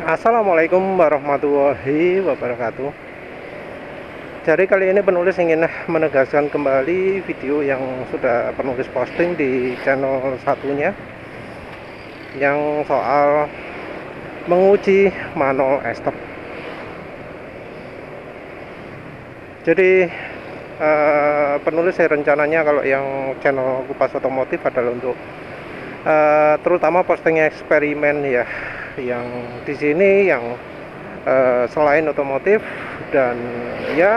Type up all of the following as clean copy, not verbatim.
Assalamualaikum warahmatullahi wabarakatuh. Jadi kali ini penulis ingin menegaskan kembali video yang sudah penulis posting di channel satunya, yang soal menguji manual ester. Jadi penulis rencananya kalau yang channel kupas otomotif adalah untuk terutama postingnya eksperimen ya, yang di sini yang selain otomotif dan ya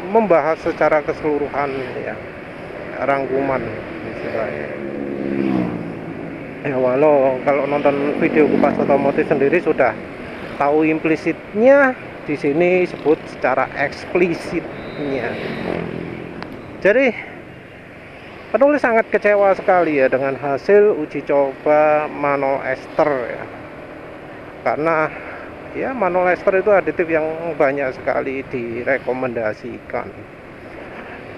membahas secara keseluruhan ya, rangkuman istilahnya. Ya walau kalau nonton video kupas otomotif sendiri sudah tahu implisitnya, di sini sebut secara eksplisitnya. Jadi penulis sangat kecewa sekali ya dengan hasil uji coba manual ester ya. Karena ya manual ester itu aditif yang banyak sekali direkomendasikan.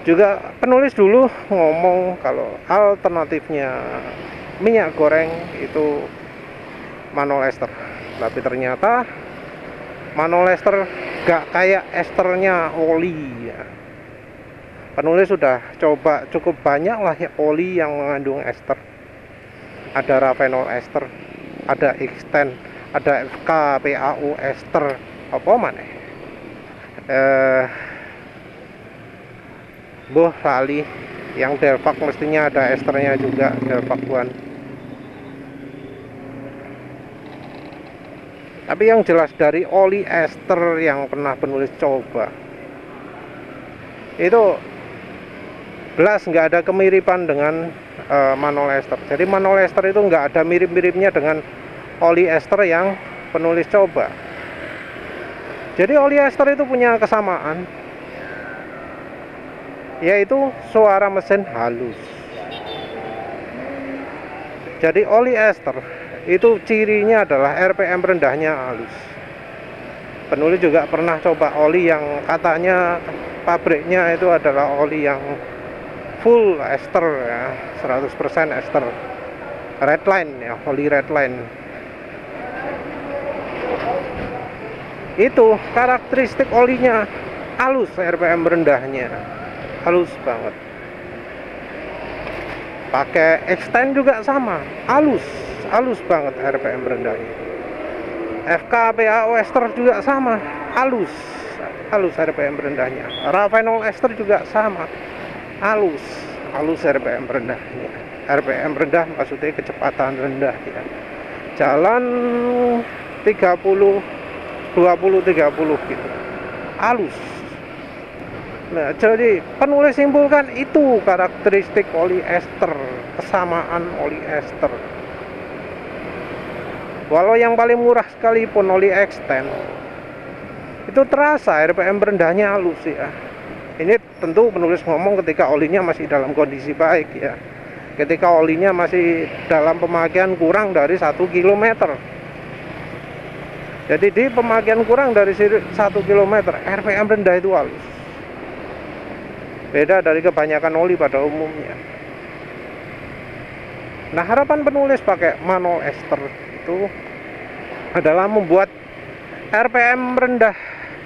Juga penulis dulu ngomong kalau alternatifnya minyak goreng itu manual ester. Tapi ternyata manual ester gak kayak esternya oli ya. Penulis sudah coba cukup banyak lah ya oli yang mengandung ester. Ada ravenol ester, ada extend, ada FK, PAU, ester, apa mana? Boh lali, yang Delvac mestinya ada esternya juga, Delvac One. Tapi yang jelas dari oli ester yang pernah penulis coba, itu belas nggak ada kemiripan dengan manual ester. Jadi manual ester itu nggak ada mirip-miripnya dengan oli ester yang penulis coba. Jadi oli ester itu punya kesamaan, yaitu suara mesin halus. Jadi oli ester itu cirinya adalah RPM rendahnya halus. Penulis juga pernah coba oli yang katanya pabriknya itu adalah oli yang full ester ya, 100% ester, redline ya, oli redline. Itu karakteristik olinya halus, RPM rendahnya halus banget. Pakai extend juga sama, halus banget RPM rendahnya. FK, PAO ester juga sama, halus RPM rendahnya. Ravenol ester juga sama, halus RPM rendahnya. RPM rendah maksudnya kecepatan rendah ya. Jalan 30 20-30 gitu, halus. Nah, jadi penulis simpulkan itu karakteristik oli ester, kesamaan oli ester. Walau yang paling murah sekalipun oli extend, itu terasa RPM rendahnya halus ya. Ini tentu penulis ngomong ketika olinya masih dalam kondisi baik ya, ketika olinya masih dalam pemakaian kurang dari 1 km. Jadi di pemakaian kurang dari 1 km, RPM rendah itu halus. Beda dari kebanyakan oli pada umumnya. Nah, harapan penulis pakai manual ester itu adalah membuat RPM rendah,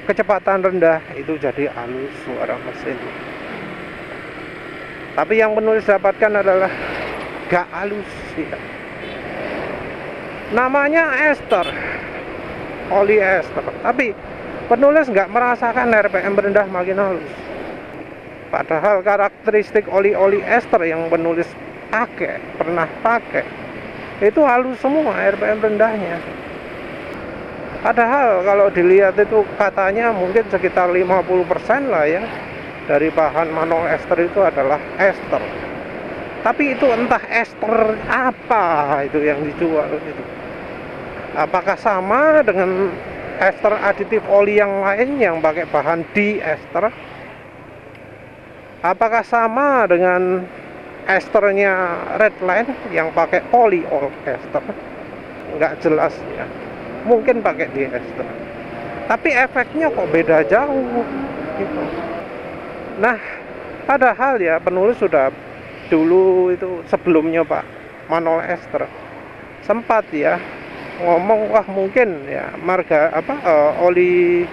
kecepatan rendah itu jadi halus suara mesin. Tapi yang penulis dapatkan adalah gak halus ya. Namanya ester, oli ester, tapi penulis nggak merasakan RPM rendah makin halus. Padahal karakteristik oli-oli ester yang penulis pernah pakai itu halus semua RPM rendahnya. Padahal kalau dilihat itu katanya mungkin sekitar 50% lah ya dari bahan manual ester itu adalah ester. Tapi itu entah ester apa itu yang dijual itu. Apakah sama dengan ester aditif oli yang lain yang pakai bahan diester? Apakah sama dengan esternya redline yang pakai polyol ester? Nggak jelas ya. Mungkin pakai diester. Tapi efeknya kok beda jauh gitu. Nah, padahal ya penulis sudah dulu itu sebelumnya Pak manual ester sempat ya ngomong wah mungkin ya oli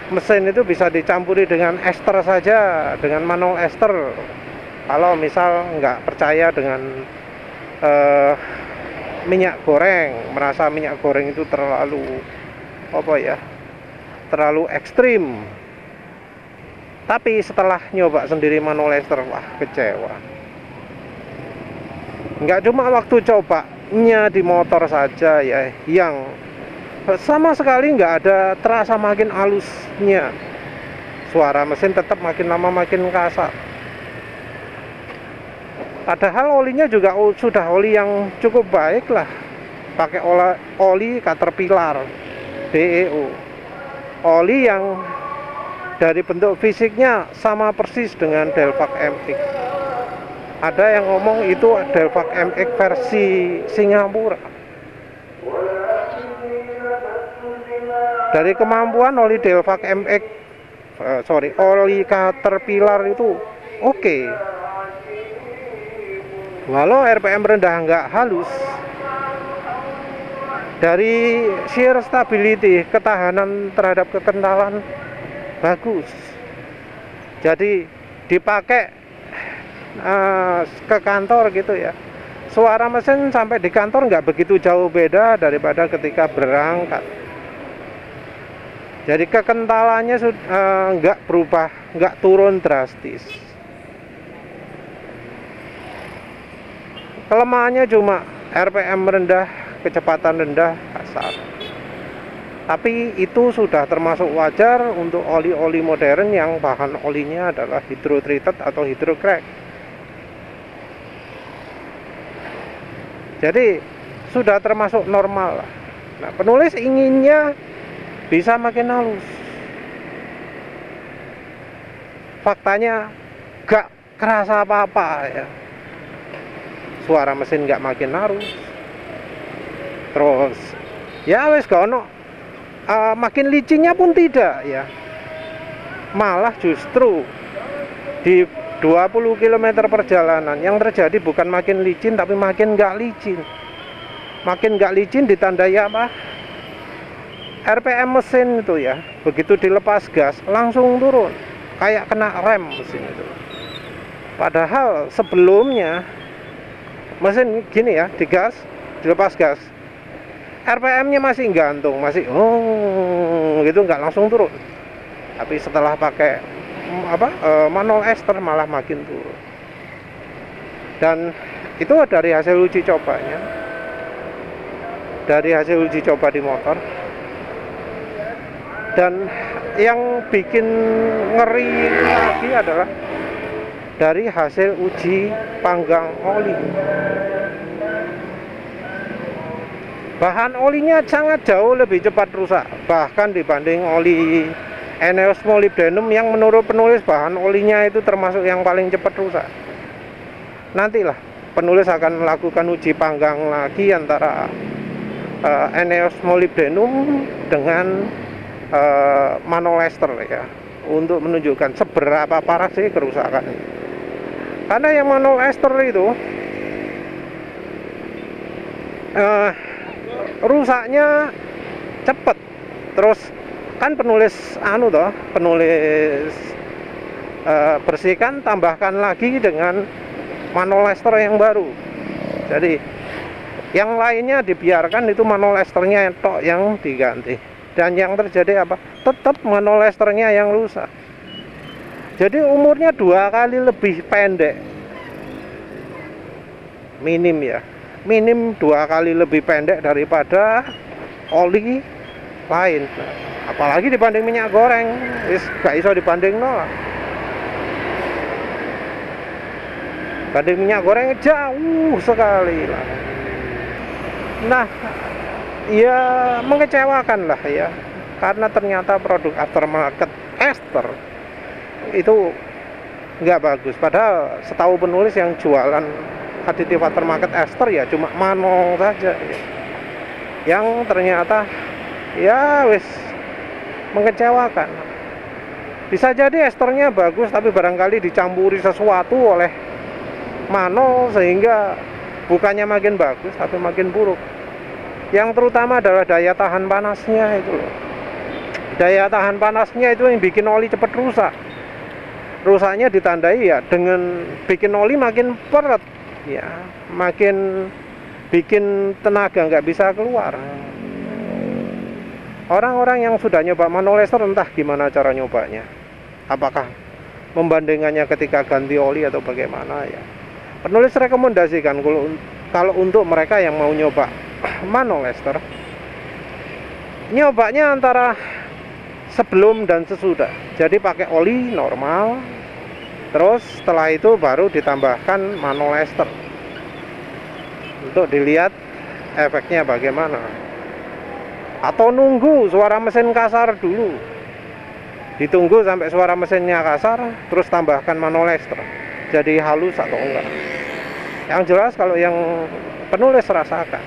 mesin itu bisa dicampuri dengan ester saja, dengan manual ester. Kalau misal nggak percaya dengan minyak goreng, merasa minyak goreng itu terlalu terlalu ekstrim. Tapi setelah nyoba sendiri manual ester, wah kecewa. Nggak cuma waktu cobanya di motor saja ya, yang sama sekali nggak ada terasa makin halusnya. Suara mesin tetap makin lama makin kasar. Padahal olinya juga sudah oli yang cukup baik lah. Pakai oli Caterpillar DEO. Oli yang dari bentuk fisiknya sama persis dengan Delvac MX. Ada yang ngomong itu Delvac MX versi Singapura. Dari kemampuan oli Delvac MX, oli Caterpillar itu oke. Walau RPM rendah nggak halus, dari shear stability, ketahanan terhadap kekentalan bagus. Jadi dipakai ke kantor gitu ya, suara mesin sampai di kantor nggak begitu jauh beda daripada ketika berangkat. Jadi kekentalannya nggak berubah, nggak turun drastis. Kelemahannya cuma RPM rendah, kecepatan rendah, kasar. Tapi itu sudah termasuk wajar untuk oli-oli modern yang bahan olinya adalah hydrotreated atau hydrocrack. Jadi sudah termasuk normal lah. Nah, penulis inginnya bisa makin halus. Faktanya gak kerasa apa-apa ya. Suara mesin gak makin halus. Terus ya wes gak ono makin licinnya pun tidak ya. Malah justru di 20 km perjalanan yang terjadi bukan makin licin tapi makin gak licin. Makin gak licin ditandai apa? RPM mesin itu ya, begitu dilepas gas langsung turun, kayak kena rem mesin itu. Padahal sebelumnya mesin gini ya, digas, dilepas gas, RPM-nya masih gantung, masih gitu, nggak langsung turun. Tapi setelah pakai manual ester malah makin turun. Dan itu dari hasil uji cobanya, dari hasil uji coba di motor. Dan yang bikin ngeri lagi adalah dari hasil uji panggang oli. Bahan olinya sangat jauh lebih cepat rusak, bahkan dibanding oli ENEOS molybdenum yang menurut penulis bahan olinya itu termasuk yang paling cepat rusak. Nantilah penulis akan melakukan uji panggang lagi antara ENEOS molybdenum dengan manual ester ya, untuk menunjukkan seberapa parah sih kerusakan. Karena yang manual ester itu rusaknya cepet. Terus kan penulis bersihkan, tambahkan lagi dengan manual ester yang baru. Jadi yang lainnya dibiarkan, itu manual esternya tok yang diganti. Dan yang terjadi apa? Tetap manual esternya yang rusak. Jadi umurnya 2 kali lebih pendek. Minim ya. Minim 2 kali lebih pendek daripada oli lain. Apalagi dibanding minyak goreng, gak iso dibanding no. Banding minyak goreng jauh sekali lah. Nah, ya mengecewakan lah ya, karena ternyata produk aftermarket ester itu nggak bagus. Padahal setahu penulis yang jualan aditif aftermarket ester ya cuma manual saja ya. Yang ternyata ya wis mengecewakan. Bisa jadi esternya bagus tapi barangkali dicampuri sesuatu oleh manual sehingga bukannya makin bagus tapi makin buruk. Yang terutama adalah daya tahan panasnya itu loh. Daya tahan panasnya itu yang bikin oli cepat rusak. Rusaknya ditandai ya dengan bikin oli makin peret, ya, makin bikin tenaga nggak bisa keluar. Orang-orang yang sudah nyoba manolester entah gimana cara nyobanya. Apakah membandingkannya ketika ganti oli atau bagaimana ya. Penulis rekomendasikan kalau untuk mereka yang mau nyoba manolester, nyobanya antara sebelum dan sesudah. Jadi pakai oli normal, terus setelah itu baru ditambahkan manolester untuk dilihat efeknya bagaimana. Atau nunggu suara mesin kasar dulu, ditunggu sampai suara mesinnya kasar, terus tambahkan manolester, jadi halus atau enggak. Yang jelas kalau yang penulis rasakan,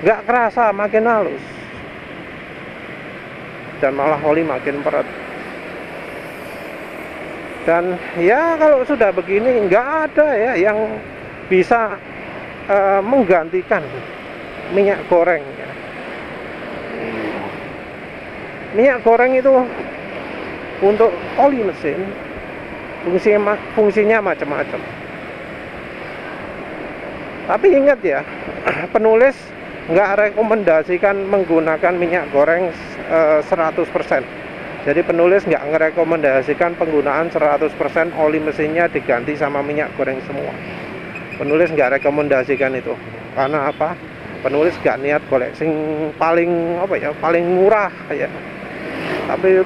nggak kerasa makin halus, dan malah oli makin peret. Dan ya kalau sudah begini nggak ada ya yang bisa menggantikan minyak goreng ya. Minyak goreng itu untuk oli mesin fungsinya macam-macam. Tapi ingat ya, penulis nggak rekomendasikan menggunakan minyak goreng 100%. Jadi penulis nggak merekomendasikan penggunaan 100% oli mesinnya diganti sama minyak goreng semua. Penulis nggak rekomendasikan itu. Karena apa? Penulis nggak niat golek sing paling paling murah ya. Tapi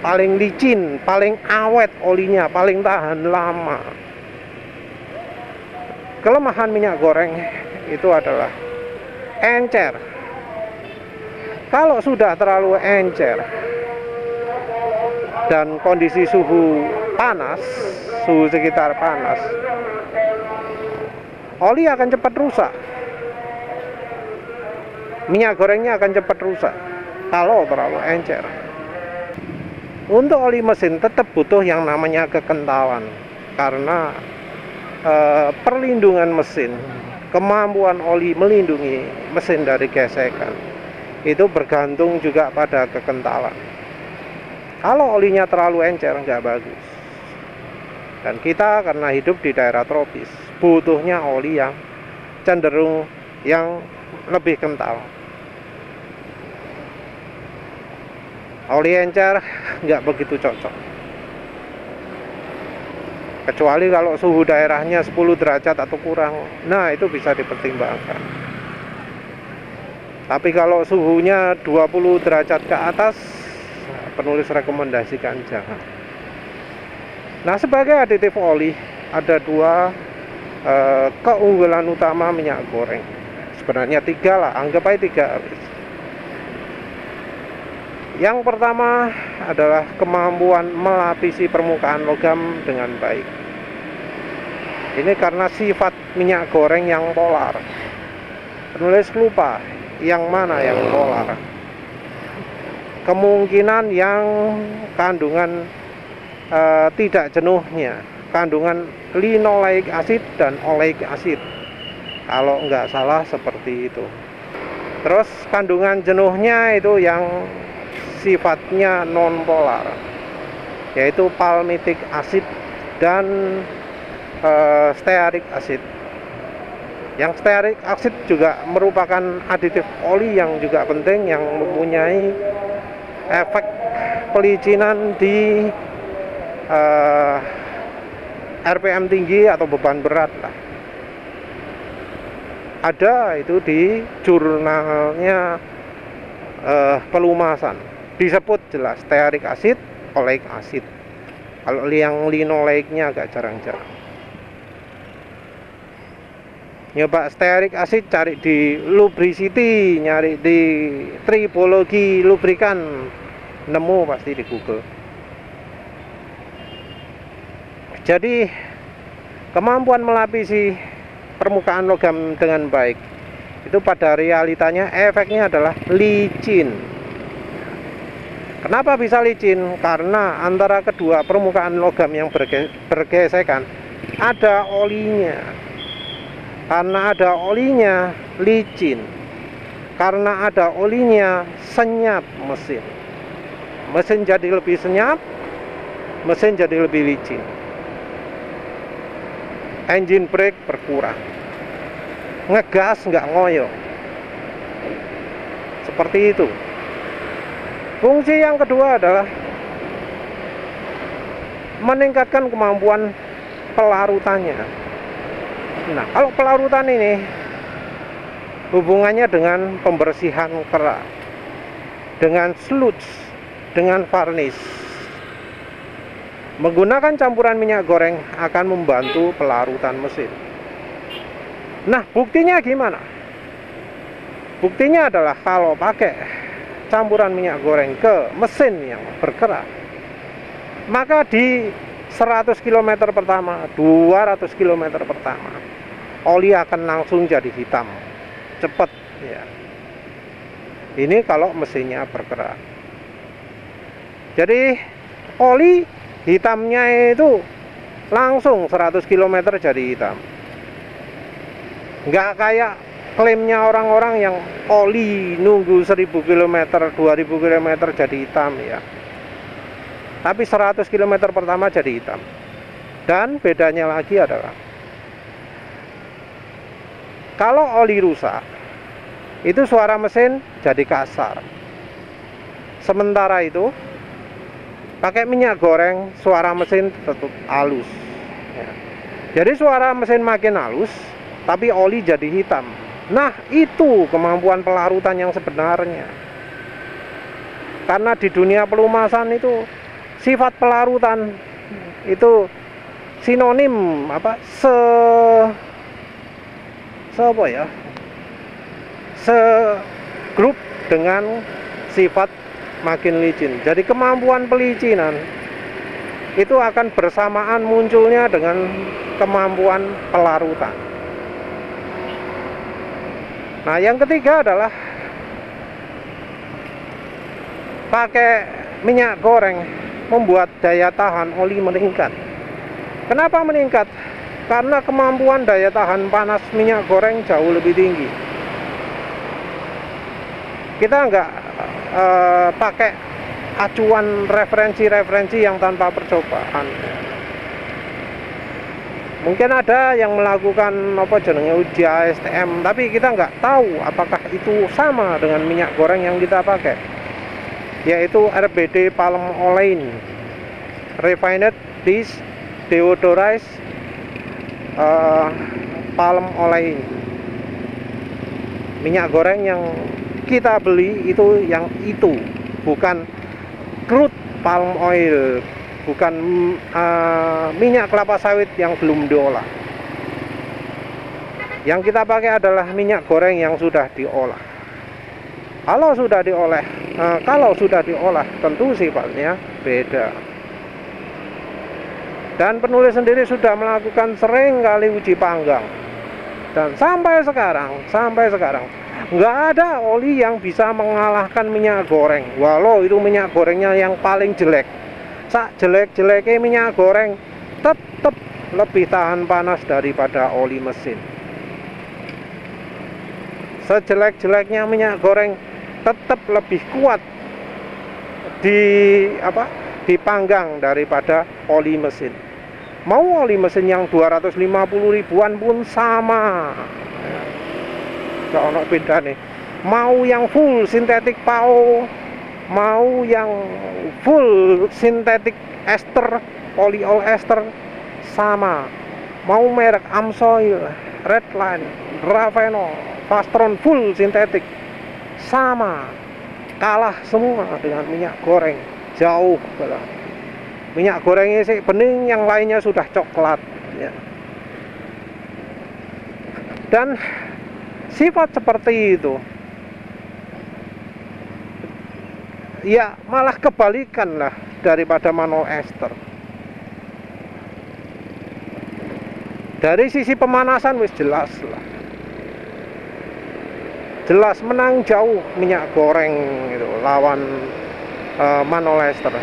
paling licin, paling awet olinya, paling tahan lama. Kelemahan minyak goreng itu adalah encer. Kalau sudah terlalu encer dan kondisi suhu panas, suhu sekitar panas, oli akan cepat rusak. Minyak gorengnya akan cepat rusak kalau terlalu encer. Untuk oli mesin tetap butuh yang namanya kekentalan, karena perlindungan mesin, kemampuan oli melindungi mesin dari gesekan itu bergantung juga pada kekentalan. Kalau olinya terlalu encer nggak bagus. Dan kita karena hidup di daerah tropis butuhnya oli yang cenderung yang lebih kental. Oli encer nggak begitu cocok, kecuali kalau suhu daerahnya 10 derajat atau kurang. Nah itu bisa dipertimbangkan. Tapi kalau suhunya 20 derajat ke atas, penulis rekomendasikan jangan. Nah sebagai aditif oli ada dua keunggulan utama minyak goreng. Sebenarnya 3 lah, anggap aja 3. Yang pertama adalah kemampuan melapisi permukaan logam dengan baik. Ini karena sifat minyak goreng yang polar. Penulis lupa yang mana yang polar. Kemungkinan yang kandungan tidak jenuhnya, kandungan linoleic acid dan oleic acid, kalau nggak salah seperti itu. Terus kandungan jenuhnya itu yang sifatnya non-polar, yaitu palmitic acid dan stearic acid. Yang stearic acid juga merupakan aditif oli yang juga penting, yang mempunyai efek pelicinan di RPM tinggi atau beban berat lah. Ada itu di jurnalnya pelumasan, disebut jelas stearic acid, oleic acid. Kalau yang linoleicnya agak jarang-jarang. Nyoba stearic acid cari di lubricity, nyari di tripologi lubrikan, nemu pasti di Google. Jadi kemampuan melapisi permukaan logam dengan baik itu pada realitanya efeknya adalah licin. Kenapa bisa licin? Karena antara kedua permukaan logam yang bergesekan ada olinya. Karena ada olinya licin, karena ada olinya senyap mesin. Mesin jadi lebih senyap, mesin jadi lebih licin, engine brake berkurang, ngegas nggak ngoyo. Seperti itu. Fungsi yang kedua adalah meningkatkan kemampuan pelarutannya. Nah, kalau pelarutan ini hubungannya dengan pembersihan kerak, dengan sludge, dengan varnish. Menggunakan campuran minyak goreng akan membantu pelarutan mesin. Nah, buktinya gimana? Buktinya adalah kalau pakai campuran minyak goreng ke mesin yang bergerak, maka di 100 km pertama, 200 km pertama, oli akan langsung jadi hitam, cepat ya. Ini kalau mesinnya bergerak. Jadi oli hitamnya itu langsung 100 km jadi hitam. Nggak kayak klaimnya orang-orang yang oli nunggu 1000 km, 2000 km jadi hitam ya. Tapi 100 km pertama jadi hitam. Dan bedanya lagi adalah kalau oli rusak, itu suara mesin jadi kasar. Sementara itu pakai minyak goreng, suara mesin tetap halus ya. Jadi suara mesin makin halus, tapi oli jadi hitam. Nah, itu kemampuan pelarutan yang sebenarnya. Karena di dunia pelumasan itu sifat pelarutan itu sinonim apa? Segrup dengan sifat makin licin. Jadi kemampuan pelicinan itu akan bersamaan munculnya dengan kemampuan pelarutan. Nah, yang ketiga adalah pakai minyak goreng membuat daya tahan oli meningkat. Kenapa meningkat? Karena kemampuan daya tahan panas minyak goreng jauh lebih tinggi. Kita nggak pakai acuan referensi-referensi yang tanpa percobaan. Mungkin ada yang melakukan apa jenenge uji ASTM, tapi kita nggak tahu apakah itu sama dengan minyak goreng yang kita pakai, yaitu RBD palm olein, refined deodorized palm olein. Minyak goreng yang kita beli itu yang itu, bukan crude palm oil, bukan minyak kelapa sawit yang belum diolah. Yang kita pakai adalah minyak goreng yang sudah diolah. Kalau sudah diolah tentu sifatnya beda. Dan penulis sendiri sudah melakukan sering kali uji panggang. Dan sampai sekarang nggak ada oli yang bisa mengalahkan minyak goreng. Walau itu minyak gorengnya yang paling jelek. Sak jelek-jeleknya minyak goreng tetap lebih tahan panas daripada oli mesin. Sejelek-jeleknya minyak goreng tetap lebih kuat dipanggang daripada oli mesin. Mau oli mesin yang 250 ribuan pun sama, gak ono beda nih. Mau yang full sintetik PAO, mau yang full sintetik ester, polyol ester, sama. Mau merek Amsoil, Redline, Raveno, Fastron full sintetik, sama. Kalah semua dengan minyak goreng, jauh kalah. Minyak gorengnya sih bening, yang lainnya sudah coklat ya. Dan sifat seperti itu ya malah kebalikan lah daripada manol ester. Dari sisi pemanasan wis jelas lah, jelas menang jauh minyak goreng itu lawan manol ester.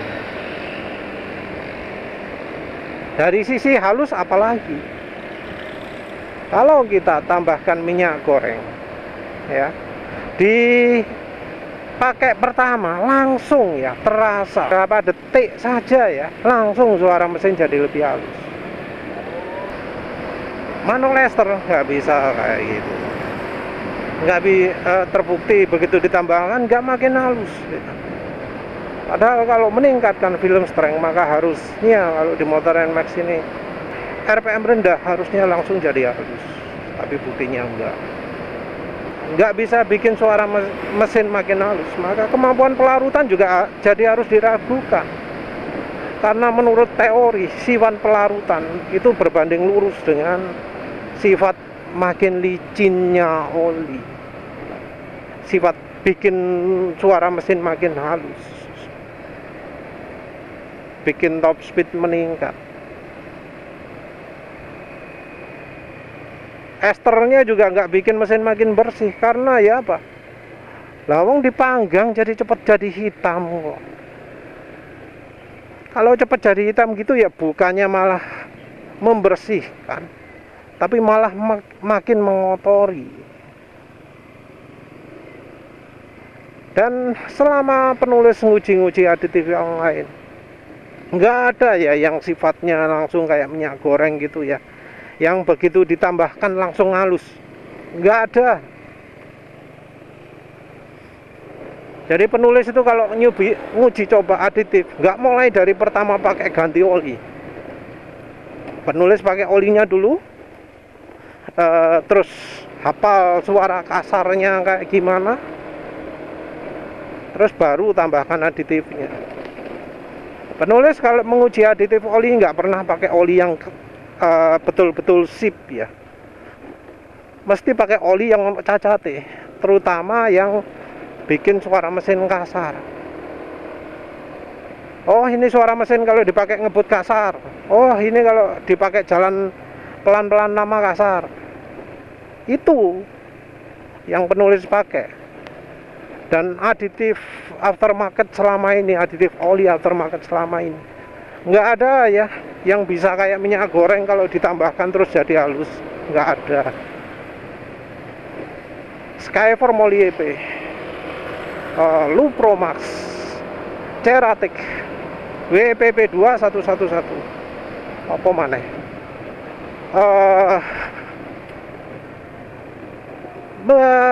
Dari sisi halus apalagi, Kalau kita tambahkan minyak goreng ya, dipakai pertama langsung ya terasa berapa detik saja ya, langsung suara mesin jadi lebih halus. Manolester nggak bisa kayak gitu, nggak terbukti begitu ditambahkan nggak makin halus. Padahal kalau meningkatkan film strength maka harusnya kalau di motor NMAX ini RPM rendah harusnya langsung jadi halus, tapi buktinya nggak bisa bikin suara mesin makin halus. Maka kemampuan pelarutan juga jadi harus diragukan, karena menurut teori sifat pelarutan itu berbanding lurus dengan sifat makin licinnya oli, sifat bikin suara mesin makin halus, bikin top speed meningkat. Esternya juga nggak bikin mesin makin bersih, karena ya apa, lawang dipanggang jadi cepat jadi hitam kok. Kalau cepat jadi hitam gitu ya bukannya malah membersihkan, tapi malah makin mengotori. Dan selama penulis nguji-nguji aditif yang lain, nggak ada ya yang sifatnya langsung kayak minyak goreng gitu ya, yang begitu ditambahkan langsung halus. Nggak ada. Jadi penulis itu kalau nguji coba aditif, nggak mulai dari pertama pakai ganti oli. Penulis pakai olinya dulu, terus hafal suara kasarnya kayak gimana, terus baru tambahkan aditifnya. Penulis kalau menguji aditif oli nggak pernah pakai oli yang betul-betul sip ya, mesti pakai oli yang cacate, terutama yang bikin suara mesin kasar. Oh ini suara mesin kalau dipakai ngebut kasar, oh ini kalau dipakai jalan pelan-pelan lama kasar. Itu yang penulis pakai. Dan aditif aftermarket selama ini, aditif oli aftermarket selama ini, nggak ada ya yang bisa kayak minyak goreng kalau ditambahkan terus jadi halus. Nggak ada. Skyforce Molly-EP, Lupromax, Ceratic, WPP 2111, apa mana?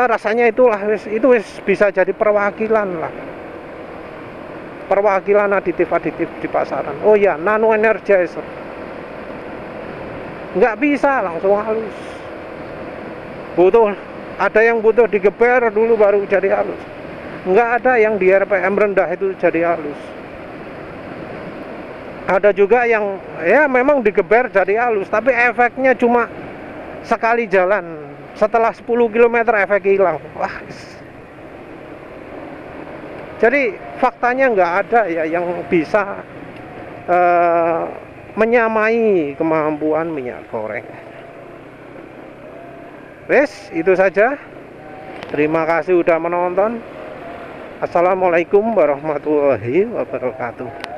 Rasanya itulah itu bisa jadi perwakilan lah, perwakilan aditif-aditif di pasaran. Oh ya, Nano Energizer nggak bisa langsung halus, butuh, ada yang butuh digeber dulu baru jadi halus. Nggak ada yang di RPM rendah itu jadi halus. Ada juga yang ya memang digeber jadi halus, tapi efeknya cuma sekali jalan, setelah 10 km efek hilang. Wah, jadi faktanya nggak ada ya yang bisa menyamai kemampuan minyak goreng. Wes, itu saja. Terima kasih udah menonton. Assalamualaikum warahmatullahi wabarakatuh.